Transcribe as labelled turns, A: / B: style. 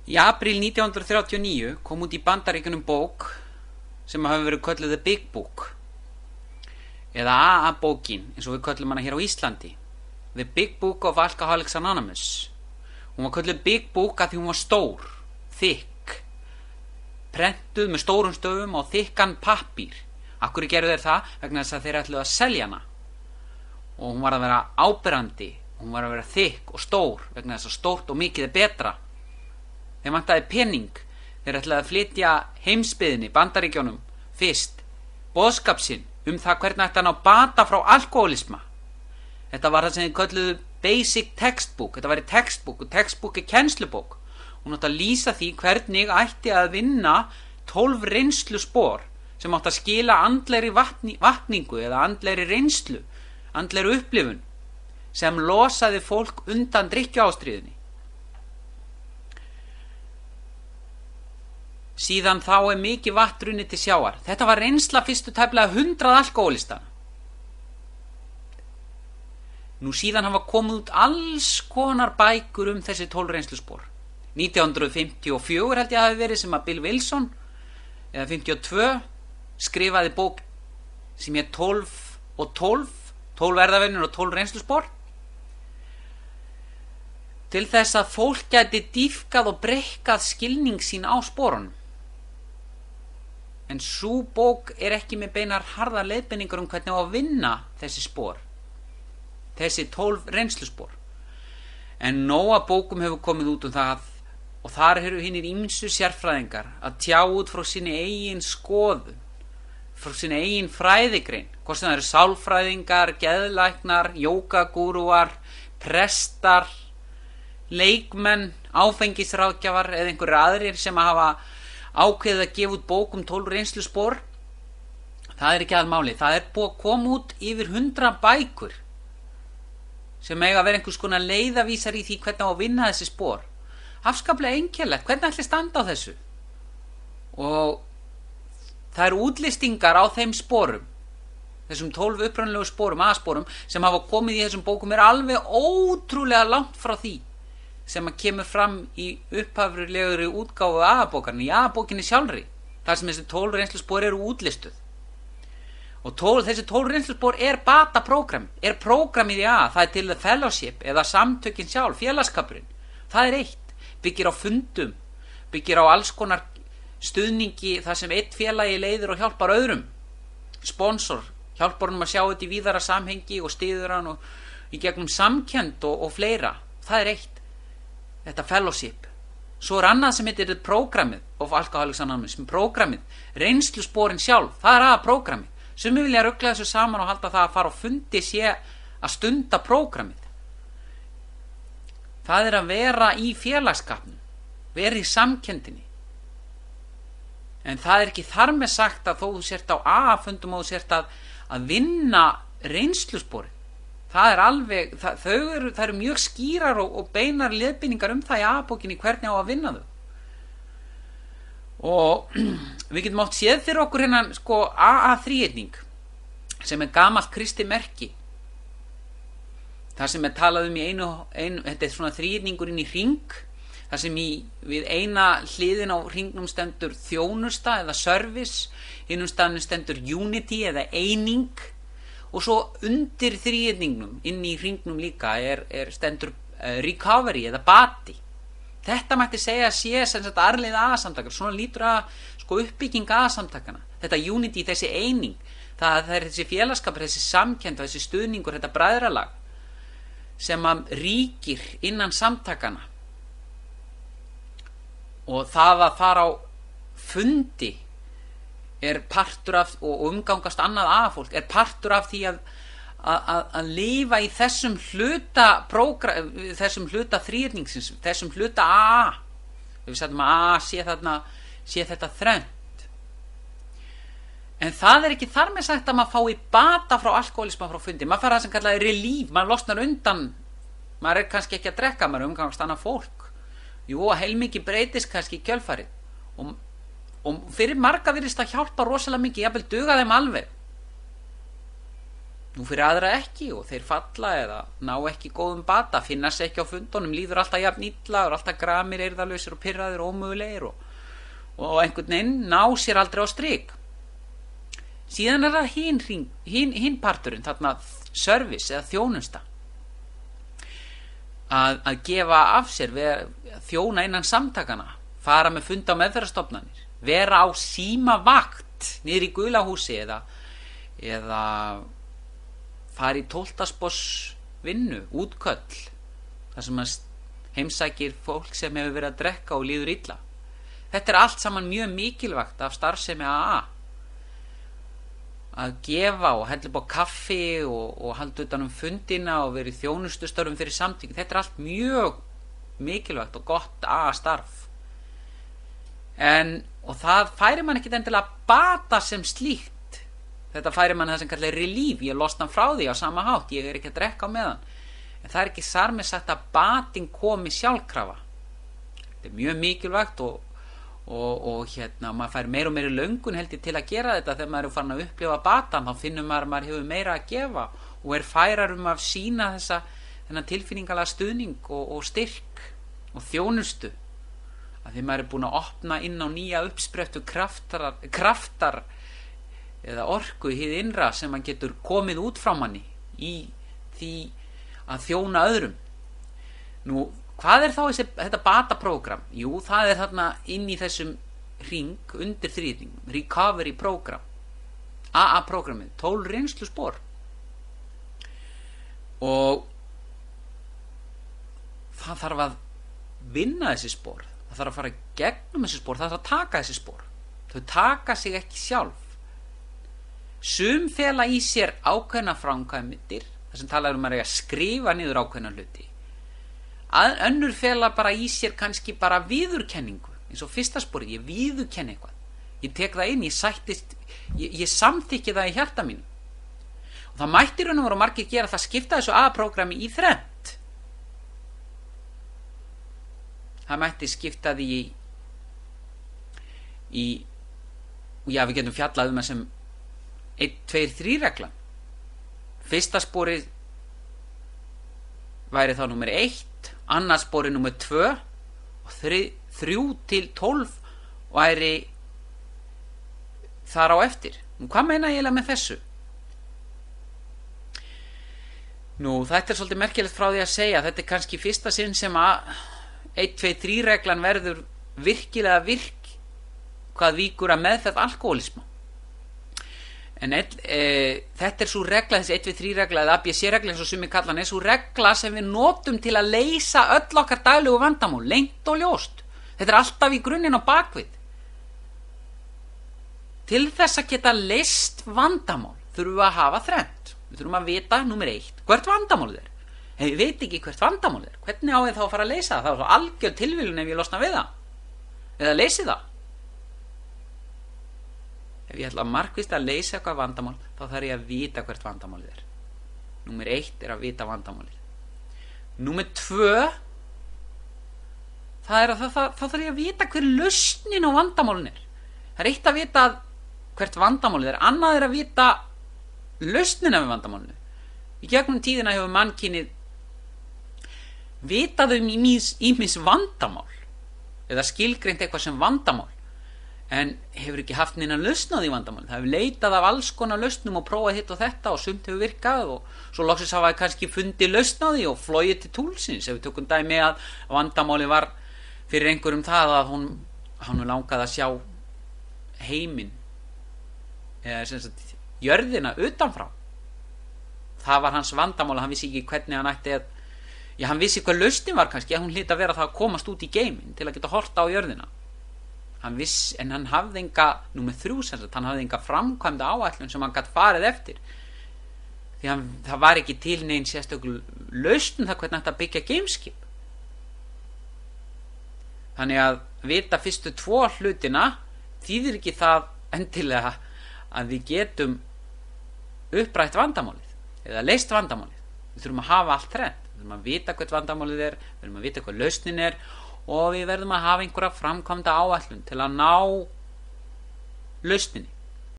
A: Í apríl 1939 kom út í Bandaríkjunum bók sem hafi verið kölluð The Big Book eða AA-bókin eins og við köllum hana hér á Íslandi, The Big Book of Alcoholics Anonymous. Hún var kölluð Big Book af því hún var stór, þykk, prentuð með stórum stöfum á þykkan pappír. Af hverju gerðu þeir það? Vegna þess að þeir ætluðu að selja hana og hún var að vera áberandi, hún var að vera þykk og stór vegna þess að stórt og mikið er betra. Þeir vantaði pening. Þeir ætlaði að flytja heimsbyggðinni, Bandaríkjunum, fyrst boðskap sinn það hvernig ætti hann á bata frá alkohólisma. Þetta var það sem þeir kölluðu basic textbook. Þetta væri textbook og textbook er kennslubók. Hún átti að lýsa því hvernig ætti að vinna 12 reynsluspor sem átti að skila andlegri vakningu eða andlegri reynslu, andlegri upplifun sem losaði fólk undan drykkjuástríðunni. Síðan þá er mikið vatn runnið til sjávar. Þetta var reynsla fyrstu tæplega 100 alkohólistana. Nú síðan hafa komið út alls konar bækur þessi 12 reynsluspor. 1954 held ég að hafi verið sem að Bill Wilson, eða 52, skrifaði bók sem er 12 og 12, 12 erfðavenjur og 12 reynsluspor, til þess að fólk gæti dýpkað og breikkað skilning sín á sporunum. En sú bók er ekki með beinar harðar leiðbeiningar hvernig á að vinna þessi spor, þessi 12 reynsluspor. En nóga bókum hefur komið út það og þar eru hinir ýmsu sérfræðingar að tjá út frá sinni eigin skoðun, frá sinni eigin fræðigrein, hvort sem það eru sálfræðingar, geðlæknar, jógagúrúar, prestar, leikmenn, áfengisráðgjafar eða einhverjir aðrir sem hafa ákveðið að gefa út bók 12 reynsluspor. Það er ekki aðalmáli. Það er búið að koma út yfir 100 bækur sem eiga að vera einhvers konar leiðavísar í því hvernig á að vinna þessi spor. Afskaplega einkennilegt. Hvernig ætli standa á þessu? Og það eru útlistingar á þeim sporum, þessum 12 upprunalegu sporum, A-sporum, sem hafa komið í þessum bókum er alveg ótrúlega langt frá því sem að kemur fram í upphaflegri útgáfu AA-bókarinn, í AA-bókinni sjálfri, þar sem þessi 12 reynsluspor eru útlistuð. Og þessi 12 reynsluspor er bata-prógram, er prógramið í AA, það er til the fellowship eða samtökin sjálf, félagskapurinn. Það er eitt, byggir á fundum, byggir á alls konar stuðningi þar sem eitt félagi leiðir og hjálpar öðrum. Sponsor, hjálpar honum að sjá þetta í víðara samhengi og styður hann og í gegnum samkennd og fleira. Það er eitt. Þetta fellowship. Svo er annað sem heitir prógramið of Alcoholics Anonymous, prógramið, reynslusporin sjálf, það er prógramið. Sumir vilja rugla þessu saman og halda það að fara á fundi sé að stunda prógramið. Það er að vera í félagskapnum, vera í samkendinni. En það er ekki þar með sagt að þó þú sért á AA-fundum og þú sért að vinna reynslusporin. Það er alveg, það eru mjög skýrar og beinar leiðbeiningar það í AA-bókinni hvernig á að vinna þau. Og við getum átt séð fyrir okkur hérna AA-þríhyrning sem er gamalt kristi merki. Það sem er talað í þetta er svona þríhyrningur inn í hring, það sem við eina hliðin á hringnum stendur þjónusta eða service, hinum staðnum stendur unity eða eining. Og svo undir þríhyrningnum, inn í hringnum líka, stendur recovery eða bati. Þetta mætti segja að sé sem sagt arfleifð AA-samtakana. Svona lítur að uppbygging AA-samtakana. Þetta unity, þessi eining, það er þessi félagskapur, þessi samkennd, þessi stuðningur, þetta bræðralag sem að ríkir innan samtakana. Og það að fara á fundi er partur af, og umgangast annað AA-fólk, er partur af því að lifa í þessum hluta þríhyrningsins, þessum hluta AA. Við sagðum að AA sé þetta þrennt. En það er ekki þar með sagt að maður fái bata frá alkohólisma frá fundi. Maður fær það sem kallaði relief, maður losnar undan, maður er kannski ekki að drekka, maður umgangast annað fólk. Jú, heilmikið breytist kannski í kjölfarið. Og fyrir marga virðist að hjálpa rosalega mikið, jafnvel duga þeim alveg. nú fyrir aðra ekki og þeir falla eða ná ekki góðum bata, finna sig ekki á fundunum, líður alltaf jafn illa, eru alltaf gramir, eirðarlausir og pirraðir og ómögulegir og einhvern veginn ná sér aldrei á strik. Síðan það hinn parturinn, þarna service eða þjónusta, að gefa af sér, þjóna innan samtakana, fara með funda á meðferðarstofnanir, vera á símavakt niður í gula húsi eða fara í 12. spors vinnu, útköll, þar sem heimsækir fólk sem hefur verið að drekka og líður illa. Þetta allt saman mjög mikilvægt af starfsemi AA, að gefa og hella upp á kaffi og halda utan fundina og vera í þjónustustörfum fyrir samtökin. Þetta allt mjög mikilvægt og gott AA starf. Og það færi mann ekkit endilega bata sem slíkt. Þetta færi mann það sem kallar relief, ég losna frá því á sama hátt, ég ekki að drekka á meðan. En það ekki þar með sagt að batin komi sjálfkrafa. Þetta mjög mikilvægt og maður fær meira og meira löngun held ég til að gera þetta. Þegar maður farin að upplifa batan, þá finnur maður hefur meira að gefa og færar að sína þennan tilfinningalega stuðning og styrk og þjónustu. Að því maður búin að opna inn á nýja uppsprettu kraftar eða orku í hið innra sem hann getur komið út frá manni í því að þjóna öðrum. Nú, hvað þá þetta bataprógram? Jú, það þarna inn í þessum hring undir þrýting, recovery program, AA-prógramið, 12 reynsluspor. Og það þarf að vinna þessi spor, það þarf að fara gegnum þessi spor, það þarf að taka þessi spor. Þau taka sig ekki sjálf. Sum fela í sér ákveðna framkvæmdir, þar sem talar að skrifa niður ákveðna hluti. Önnur fela bara í sér kannski bara viðurkenningu, eins og fyrsta sporið, ég viðurkenni eitthvað. Ég tek það inn, ég samþykki það í hjarta mínu. Og það mætti raun og veru margir gera það, skipta þessu AA-prógrami í þrennt. Það mætti skipta því já, við getum fjallað það sem 1, 2, 3 reglan. Fyrsta sporið væri þá númer 1, annars sporið númer 2 og 3 til 12 væri þar á eftir. Nú, hvað meina ég eiginlega með þessu? Nú, þetta svolítið merkilegt frá því að segja, þetta kannski fyrsta sinn sem að 1, 2, 3 reglan verður virkilega hvað víkur að meðferð alkohólisma. En þetta svo regla, þessi 1, 2, 3 regla eða ABC regla eins og sumir kalla hann, svo regla sem við notum til að leysa öll okkar daglegu vandamál, leynt og ljóst. Þetta alltaf í grunninn á bakvið. Til þess að geta leyst vandamál þurfum við að hafa þrennt. Við þurfum að vita, númer 1, hvert vandamálið Ef ég veit ekki hvert vandamálið hvernig á ég þá að fara að leysa það? Það svo algjör tilviljun ef ég losna við það. Eða leysi það. Ef ég ætla markvisst að leysa eitthvað vandamál, þá þarf ég að vita hvert vandamálið Númer 1 að vita vandamálið. Númer 2, þá þarf ég að vita hver lausnin á vandamálin Það eitt að vita hvert vandamálið annað að vita lausnina við vandamálinu. Í gegnum tíðina hefur mannkynið vitað ýmis vandamál eða skilgreint eitthvað sem vandamál, en hefur ekki haft neina lausn á því vandamáli. Það hefur leitað af alls konar lausnum og prófað hitt og þetta og sumt hefur virkað og svo loksins hafa kannski fundið lausn á því og flogið til túlsins. Ef við tökum dæmi að vandamáli var fyrir einhverjum það að hann langaði að sjá heiminn eða sem sagt jörðina utanfrá. Það var hans vandamáli, hann vissi ekki hvernig hann ætti hann vissi hvað lausnin var kannski, að hún hlyti að vera það að komast út í geiminn til að geta horta á jörðina. En hann hafði enga, númer 3 sem sagt, hann hafði enga framkvæmda áætlun sem hann gat farið eftir. Því það var ekki til neinn sérstöku lausn það hvernig þetta byggja geimskip. Þannig að vita fyrstu 2 hlutina þýðir ekki það endilega að við getum upprætt vandamálið eða leyst vandamálið. Við þurfum að hafa allt þrennt. Við þurfum að vita hvert vandamálið við þurfum að vita hvað lausnin og við verðum að hafa einhverja framkvæmda áætlun til að ná lausninni.